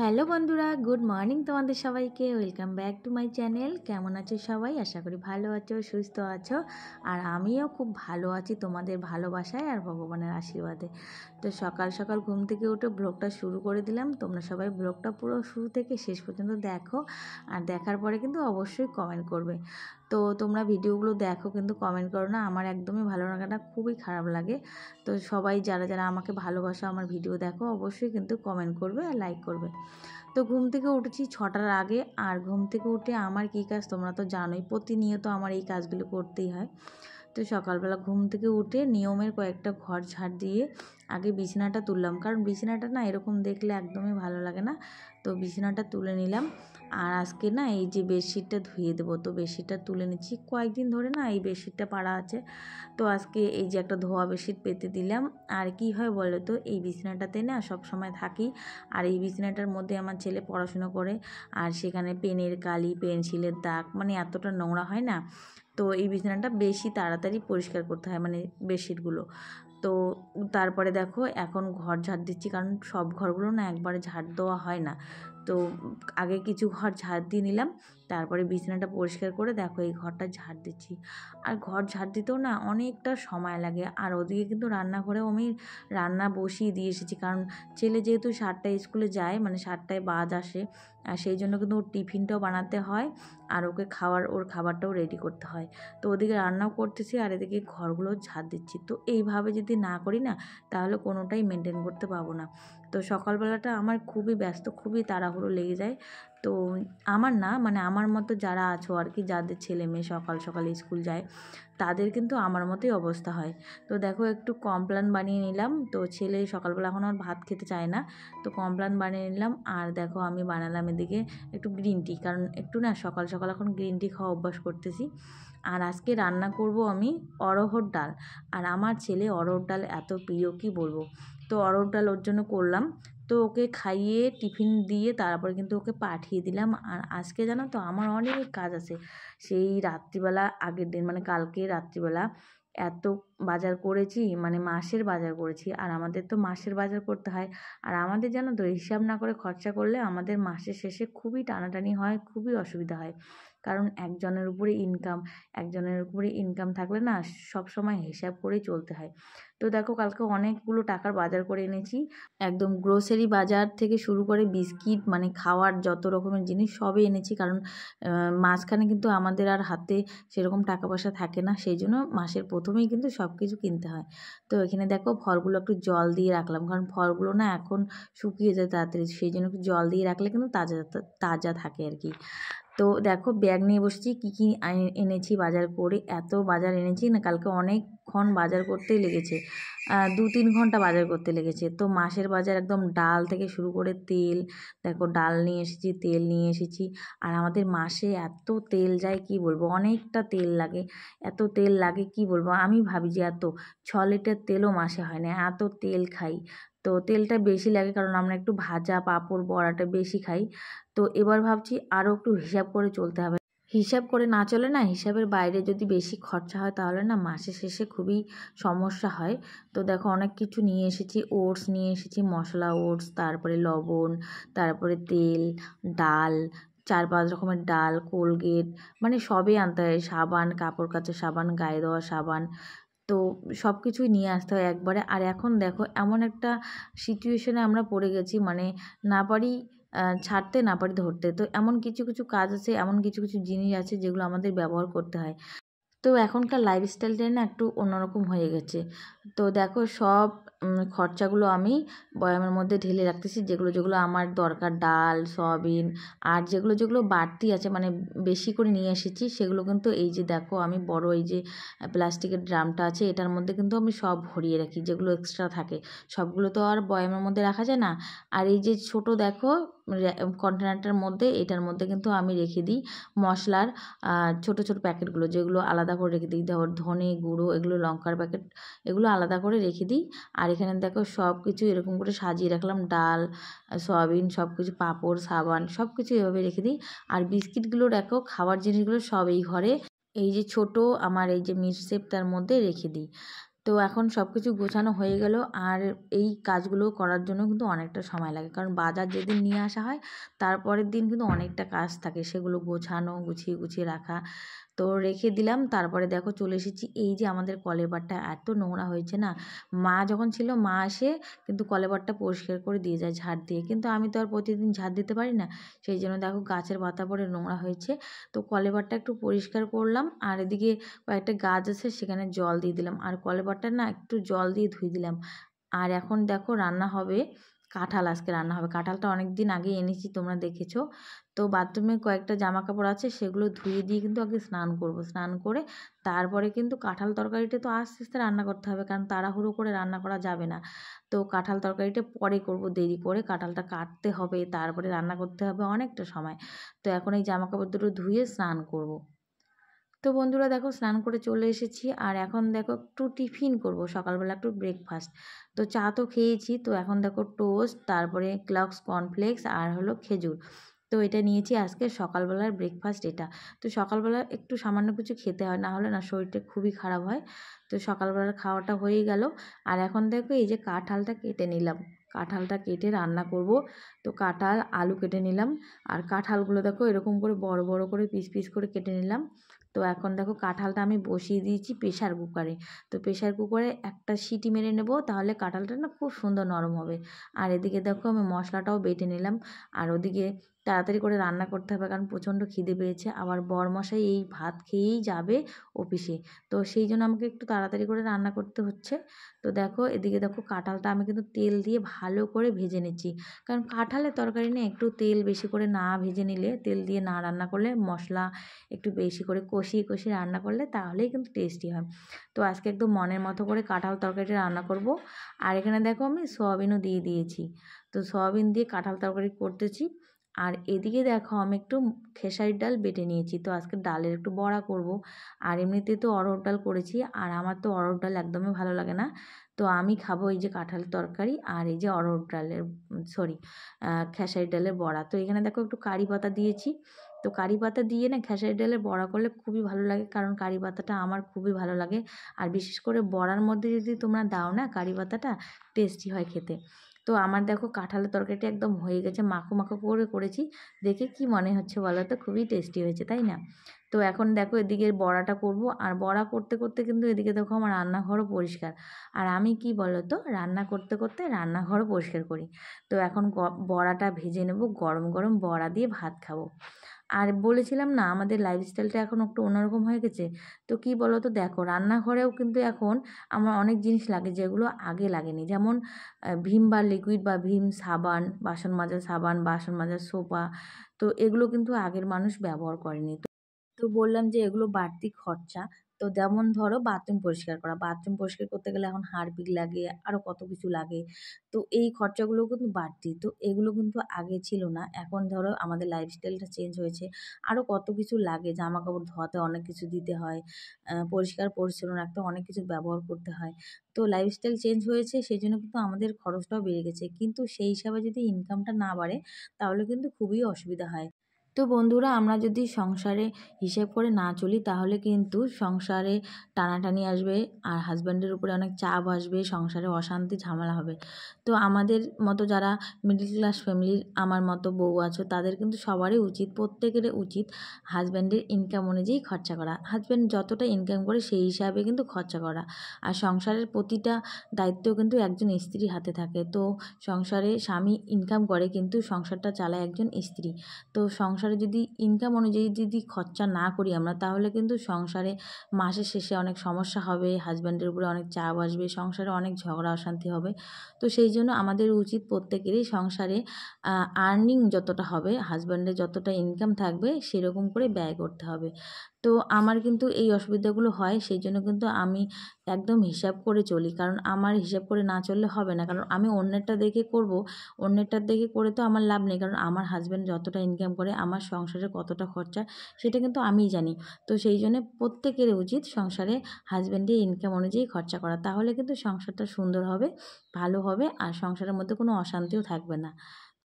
Hello বন্ধুরা, good morning তোমাদের সবাইকে। Welcome back to my channel. কেমন আছো সবাই? আশা করি ভালো আছো, সুস্থ আছো। আর আমিও খুব ভালো আছি তোমাদের ভালোবাসায় আর ভগবানের আশীর্বাদে। তো সকাল সকাল ঘুম থেকে উঠে ব্লগটা শুরু করে দিলাম। তোমরা সবাই ব্লগটা পুরো শুরু থেকে শেষ পর্যন্ত দেখো, আর দেখার পরে কিন্তু অবশ্যই কমেন্ট করবে। তো তোমরা ভিডিওগুলো দেখো কিন্তু কমেন্ট করো না, আমার একদমই ভালো লাগাটা খুবই খারাপ লাগে। তো সবাই যারা যারা আমাকে ভালোবাসো, আমার ভিডিও দেখো, অবশ্যই কিন্তু কমেন্ট করবে আর লাইক করবে। তো ঘুম থেকে উঠেছি 6টার আগে। আর ঘুম থেকে উঠে আমার কী কাজ তোমরা তো জানোই, প্রতিনিয়ত আমার এই কাজগুলো করতেই হয়। তো সকালবেলা ঘুম থেকে উঠে নিয়মের কয়েকটা ঘর ঝাড় দিয়ে আগে বিছানাটা তুললাম, কারণ বিছানাটা না এরকম দেখলে একদমই ভালো লাগে না। তো বিছানাটা তুলে নিলাম। আর আজকে না এই যে বেডশিটটা ধুয়ে দেবো, তো বেডশিটটা তুলে নিচ্ছি। কয়েকদিন ধরে না এই বেডশিটটা পাড়া আছে, তো আজকে এই যে একটা ধোয়া বেডশিট পেতে দিলাম। আর কি হয় বলো তো, এই বিছানাটাতে না সব সময় থাকি। আর এই বিছানাটার মধ্যে আমার ছেলে পড়াশুনো করে, আর সেখানে পেনের কালি, পেন্সিলের দাগ, মানে এতটা নোংরা হয় না। তো এই বিছানাটা বেশি তাড়াতাড়ি পরিষ্কার করতে হয়, মানে বেডশিটগুলো। তো তারপরে দেখো এখন ঘর ঝাড় দিচ্ছি, কারণ সব ঘরগুলো না একবারে ঝাড় দেওয়া হয় না। তো আগে কিছু ঘর ঝাড় দিয়ে নিলাম, তারপরে বিছানাটা পরিষ্কার করে দেখো এই ঘরটা ঝাড় দিচ্ছি। আর ঘর ঝাড় দিতেও না অনেকটা সময় লাগে। আর ওদিকে কিন্তু রান্নাঘরেও আমি রান্না বসিয়ে দিয়ে এসেছি, কারণ ছেলে যেহেতু 7টায় স্কুলে যায়, মানে 7টায় বাস আসে, আর সেই জন্য কিন্তু ওর টিফিনটাও বানাতে হয়, আর ওকে ওর খাবারটাও রেডি করতে হয়। তো ওদিকে রান্নাও করতেছি আর এদিকে ঘরগুলো ঝাড় দিচ্ছি। তো এইভাবে যদি না করি না, তাহলে কোনোটাই মেনটেন করতে পারবো না। তো সকালবেলাটা আমার খুবই ব্যস্ত, খুবই তাড়াহুড়ো লেগে যায়। তো আমার না, মানে আমার মতো যারা আছো আর কি, যাদের ছেলে মেয়ে সকাল সকাল স্কুল যায়, তাদের কিন্তু আমার মতোই অবস্থা হয়। তো দেখো একটু কমপ্লান বানিয়ে নিলাম। তো ছেলে সকালবেলা এখন আর ভাত খেতে চায় না, তো কমপ্লান বানিয়ে নিলাম। আর দেখো আমি বানালাম এদিকে একটু গ্রিন টি, কারণ একটু না সকাল সকাল এখন গ্রিন টি খাওয়া অভ্যাস করতেছি। আর আজকে রান্না করব আমি অড়হর ডাল। আর আমার ছেলে অড়হর ডাল এত প্রিয় কি বলবো। তো অড়হর ডাল ওর জন্য করলাম। তো ওকে খাইয়ে টিফিন দিয়ে তারপরে কিন্তু ওকে পাঠিয়ে দিলাম। আর আজকে জানো তো আমার অনেক কাজ আছে। সেই রাত্রিবেলা, আগের দিন মানে কালকে রাত্রিবেলা এত বাজার করেছি, মানে মাসের বাজার করেছি। আর আমাদের তো মাসের বাজার করতে হয়। আর আমাদের জানো তো, হিসাব না করে খরচা করলে আমাদের মাসের শেষে খুবই টানাটানি হয়, খুবই অসুবিধা হয়। কারণ একজনের উপরে ইনকাম থাকলে না সব সময় হিসাব করেই চলতে হয়। তো দেখো কালকে অনেকগুলো টাকার বাজার করে এনেছি, একদম গ্রোসারি বাজার থেকে শুরু করে বিস্কিট, মানে খাওয়ার যত রকমের জিনিস সবই এনেছি। কারণ মাঝখানে কিন্তু আমাদের আর হাতে সেরকম টাকা পয়সা থাকে না, সেই জন্য মাসের প্রথমেই কিন্তু সব কিছু কিনতে হয়। তো এখানে দেখো ফলগুলো একটু জল দিয়ে রাখলাম, কারণ ফলগুলো না এখন শুকিয়ে যায় তাড়াতাড়ি, সেই জন্য একটু জল দিয়ে রাখলে কিন্তু তাজা তাজা থাকে আর কি। তো দেখো ব্যাগ নিয়ে বসেছি, কী এনেছি বাজার করে। এত বাজার এনেছি না, কালকে অনেকক্ষণ বাজার করতেই লেগেছে, 2-3 ঘন্টা বাজার করতে লেগেছে। তো মাসের বাজার একদম ডাল থেকে শুরু করে তেল, দেখো ডাল নিয়ে এসেছি, তেল নিয়ে এসেছি। আর আমাদের মাসে এত তেল যায় কি বলবো, অনেকটা তেল লাগে। এত তেল লাগে কি বলবো, আমি ভাবি যে এত 6 লিটার তেলও মাসে হয় না, এত তেল খাই। তো তেলটা বেশি লাগে কারণ আমরা একটু ভাজা পাঁপড় বড়াটা বেশি খাই। তো এবার ভাবছি আরও একটু হিসাব করে চলতে হবে। হিসাব করে না চলে না, হিসাবের বাইরে যদি বেশি খরচা হয় তাহলে না মাসের শেষে খুবই সমস্যা হয়। তো দেখো অনেক কিছু নিয়ে এসেছি, ওটস নিয়ে এসেছি, মশলা ওটস, তারপরে লবণ, তারপরে তেল, ডাল, 4-5 রকমের ডাল, কোলগেট, মানে সবই আনতে হয়, সাবান, কাপড় কাচার সাবান, গায়ে দেওয়া সাবান। তো সব কিছুই নিয়ে আসতে হয় একবারে। আর এখন দেখো এমন একটা সিচুয়েশনে আমরা পড়ে গেছি, মানে না পারি ছাড়তে, না পারি ধরতে। তো এমন কিছু কিছু কাজ আছে, এমন কিছু কিছু জিনিস আছে যেগুলো আমাদের ব্যবহার করতে হয়। তো এখনকার লাইফস্টাইলটাই না একটু অন্যরকম হয়ে গেছে। তো দেখো সব খরচাগুলো আমি বয়ামের মধ্যে ঢেলে রাখতেছি, যেগুলো যেগুলো আমার দরকার, ডাল, সয়াবিন। আর যেগুলো যেগুলো বাড়তি আছে, মানে বেশি করে নিয়ে এসেছি, সেগুলো কিন্তু এই যে দেখো আমি বড় এই যে প্লাস্টিকের ড্রামটা আছে, এটার মধ্যে কিন্তু আমি সব ভরিয়ে রাখি, যেগুলো এক্সট্রা থাকে। সবগুলো তো আর বয়ামের মধ্যে রাখা যায় না। আর এই যে ছোট দেখো কন্টেনারটার মধ্যে, এটার মধ্যে কিন্তু আমি রেখে দিই মশলার ছোট ছোট প্যাকেটগুলো, যেগুলো আলাদা করে রেখে দিই। ধর ধনে গুঁড়ো, এগুলো লঙ্কার প্যাকেট, এগুলো আলাদা করে রেখে দিই। আর এখানে দেখো সব কিছু এরকম করে সাজিয়ে রাখলাম, ডাল, সয়াবিন, সব কিছু, পাঁপড়, সাবান, সব কিছু এভাবে রেখে দিই। আর বিস্কিটগুলো দেখো, খাবার জিনিসগুলো সব এই ঘরে, এই যে ছোট আমার এই যে মিক্সেপটার মধ্যে রেখে দিই। তো তো এখন সব কিছু গোছানো হয়ে গেল। আর এই কাজগুলো করার জন্য কিন্তু অনেকটা সময় লাগে, কারণ বাজার যেদিন নিয়ে আসা হয় তারপরের দিন কিন্তু অনেকটা কাজ থাকে, সেগুলো গোছানো, গুছিয়ে গুছিয়ে রাখা। তো রেখে দিলাম। তারপরে দেখো চলে এসেছি। এই যে আমাদের কলের পাড়টা এত নোংরা হয়েছে না, মা যখন ছিল মা এসে কিন্তু কলের পাড়টা পরিষ্কার করে দিয়ে যায় ঝাড় দিয়ে, কিন্তু আমি তো আর প্রতিদিন ঝাড় দিতে পারি না, সেই জন্য দেখো গাছের পাতা পড়ে নোংরা হয়েছে। তো কলের পাড়টা একটু পরিষ্কার করলাম, আর এদিকে কয়েকটা গাছ আছে সেখানে জল দিয়ে দিলাম, আর কলের পাড়টা না একটু জল দিয়ে ধুয়ে দিলাম। আর এখন দেখো রান্না হবে কাঁঠাল, আজকে রান্না হবে। কাঁঠালটা অনেক দিন আগে এনেছি, তোমরা দেখেছো। তো বাথরুমে কয়েকটা জামা কাপড় আছে, সেগুলো ধুয়ে দিয়ে কিন্তু আগে স্নান করব। স্নান করে তারপরে কিন্তু কাঁঠাল তরকারিটা তো আস্তে আস্তে রান্না করতে হবে, কারণ তাড়াহুড়ো করে রান্না করা যাবে না। তো কাঁঠাল তরকারিটা পরে করব, দেরি করে। কাঁঠালটা কাটতে হবে, তারপরে রান্না করতে হবে, অনেকটা সময়। তো এখন এই জামা কাপড় দুটো ধুয়ে স্নান করব। তো বন্ধুরা দেখো স্নান করে চলে এসেছি, আর এখন দেখো একটু টিফিন করব, সকালবেলা একটু ব্রেকফাস্ট। তো চা তো খেয়েছি, তো এখন দেখো টোস্ট, তারপরে ক্লক্স কর্নফ্লেক্স, আর হলো খেজুর। তো এটা নিয়েছি আজকে সকালবেলার ব্রেকফাস্ট এটা। তো সকালবেলা একটু সামান্য কিছু খেতে হয়, না হলে না শরীরটা খুবই খারাপ হয়। তো সকালবেলার খাওয়াটা হয়ে গেল। আর এখন দেখো এই যে কাঁঠালটা কেটে নিলাম, কাঁঠালটা কেটে রান্না করব। তো কাঁঠাল আলু কেটে নিলাম, আর কাঁঠালগুলো দেখো এরকম করে বড় বড় করে পিস পিস করে কেটে নিলাম। তো এখন দেখো কাঁঠালটা আমি বসিয়ে দিয়েছি প্রেশার কুকারে। তো প্রেশার কুকারে একটা সিটি মেরে নেব, তাহলে কাঁঠালটা না খুব সুন্দর নরম হবে। আর এদিকে দেখো আমি মশলাটাও বেটে নিলাম। আর ওদিকে তাড়াতাড়ি করে রান্না করতে হবে, কারণ প্রচণ্ড খিদে পেয়েছে। আবার বরমশাই এই ভাত খেয়েই যাবে অফিসে, তো সেই জন্য আমাকে একটু তাড়াতাড়ি করে রান্না করতে হচ্ছে। তো দেখো এদিকে দেখো কাঁঠালটা আমি কিন্তু তেল দিয়ে ভালো করে ভেজে নিচ্ছি, কারণ কাঁঠালের তরকারি না একটু তেল বেশি করে না ভেজে নিলে, তেল দিয়ে না রান্না করলে, মশলা একটু বেশি করে কষিয়ে কষিয়ে রান্না করলে তাহলেই কিন্তু টেস্টি হয়। তো আজকে একদম মনের মতো করে কাঁঠাল তরকারিটা রান্না করব। আর এখানে দেখো আমি সয়াবিনও দিয়ে দিয়েছি। তো সয়াবিন দিয়ে কাঁঠাল তরকারি করতেছি। আর এদিকে দেখো আমি একটু খেসারির ডাল বেটে নিয়েছি, তো আজকে ডালের একটু বড়া করব। আর এমনিতে তো অরহর ডাল করেছি, আর আমার তো অরহর ডাল একদমই ভালো লাগে না। তো আমি খাবো এই যে কাঁঠালের তরকারি আর এই যে অরহর ডালের, সরি, খেসারির ডালের বড়া। তো এখানে দেখো একটু কারি পাতা দিয়েছি। তো কারি পাতা দিয়ে না খেসারি ডালের বড়া করলে খুবই ভালো লাগে, কারণ কারি পাতাটা আমার খুবই ভালো লাগে। আর বিশেষ করে বড়ার মধ্যে যদি তোমরা দাও না কারি পাতাটা, টেস্টি হয় খেতে। তো আমার দেখো কাঁঠালের তরকারিটা একদম হয়ে গেছে, মাখো মাখো করে করেছি। দেখে কি মনে হচ্ছে বলো তো, খুবই টেস্টি হয়েছে তাই না? তো এখন দেখো এদিকে বড়াটা করব, আর বড়া করতে করতে কিন্তু এদিকে দেখো আমার রান্নাঘরও পরিষ্কার। আর আমি কি বলো তো, রান্না করতে করতে রান্নাঘরও পরিষ্কার করি। তো এখন বড়াটা ভেজে নেব, গরম গরম বড়া দিয়ে ভাত খাবো। আর বলেছিলাম না আমাদের লাইফস্টাইলটা এখন একটু অন্যরকম হয়ে গেছে। তো কি বলো তো, দেখো রান্নাঘরেও কিন্তু এখন আমার অনেক জিনিস লাগে যেগুলো আগে লাগেনি, যেমন ভিম বার লিকুইড বা ভিম সাবান, বাসন মাজার সাবান, বাসন মাজার সোপা। তো এগুলো কিন্তু আগের মানুষ ব্যবহার করেনি। তো বললাম যে এগুলো বাড়তি খরচা। তো যেমন ধরো বাথরুম পরিষ্কার করা, বাথরুম পরিষ্কার করতে গেলে এখন হারপিক লাগে, আরও কত কিছু লাগে। তো এই খরচাগুলো কিন্তু বাড়তি, তো এগুলো কিন্তু আগে ছিল না। এখন ধরো আমাদের লাইফস্টাইলটা চেঞ্জ হয়েছে, আরও কত কিছু লাগে, জামা কাপড় ধোয়াতে অনেক কিছু দিতে হয়, পরিষ্কার পরিচ্ছন্ন রাখতে অনেক কিছু ব্যবহার করতে হয়। তো লাইফস্টাইল চেঞ্জ হয়েছে, সেই জন্য কিন্তু আমাদের খরচটাও বেড়ে গেছে, কিন্তু সেই হিসাবে যদি ইনকামটা না বাড়ে তাহলে কিন্তু খুবই অসুবিধা হয়। তো বন্ধুরা আমরা যদি সংসারে হিসেব করে না চলি, তাহলে কিন্তু সংসারে টানাটানি আসবে, আর হাজব্যান্ডের উপরে অনেক চাপ আসবে, সংসারে অশান্তি ঝামেলা হবে। তো আমাদের মতো যারা মিডল ক্লাস ফ্যামিলির, আমার মতো বউ আছো, তাদের কিন্তু সবারই উচিত, প্রত্যেকেরই উচিত হাজব্যান্ডের ইনকাম অনুযায়ী খরচা করা। হাজব্যান্ড যতটা ইনকাম করে সেই হিসাবে কিন্তু খরচা করা। আর সংসারের প্রতিটা দায়িত্ব কিন্তু একজন স্ত্রীর হাতে থাকে। তো সংসারে স্বামী ইনকাম করে, কিন্তু সংসারটা চালায় একজন স্ত্রী। তো সংসারে যদি ইনকাম অনুযায়ী যদি খরচা না করি আমরা, তাহলে কিন্তু সংসারে মাসের শেষে অনেক সমস্যা হবে, হাজব্যান্ডের উপরে অনেক চাপ আসবে, সংসারে অনেক ঝগড়া অশান্তি হবে। তো সেই জন্য আমাদের উচিত প্রত্যেকেরই সংসারে আর্নিং যতটা হবে, হাজব্যান্ডের যতটা ইনকাম থাকবে সেরকম করে ব্যয় করতে হবে। তো আমার কিন্তু এই অসুবিধাগুলো হয়, সেই জন্য কিন্তু আমি একদম হিসাব করে চলি, কারণ আমার হিসাব করে না চললে হবে না। কারণ আমি অন্যেরটা দেখে করব, অন্যেরটার দেখে করে তো আমার লাভ নেই, কারণ আমার হাজব্যান্ড যতটা ইনকাম করে আমার সংসারে কতটা খরচা সেটা কিন্তু আমিই জানি। তো সেই জন্য প্রত্যেকের উচিত সংসারে হাজব্যান্ডের ইনকাম অনুযায়ী খরচা করা, তাহলে কিন্তু সংসারটা সুন্দর হবে, ভালো হবে, আর সংসারের মধ্যে কোনো অশান্তিও থাকবে না।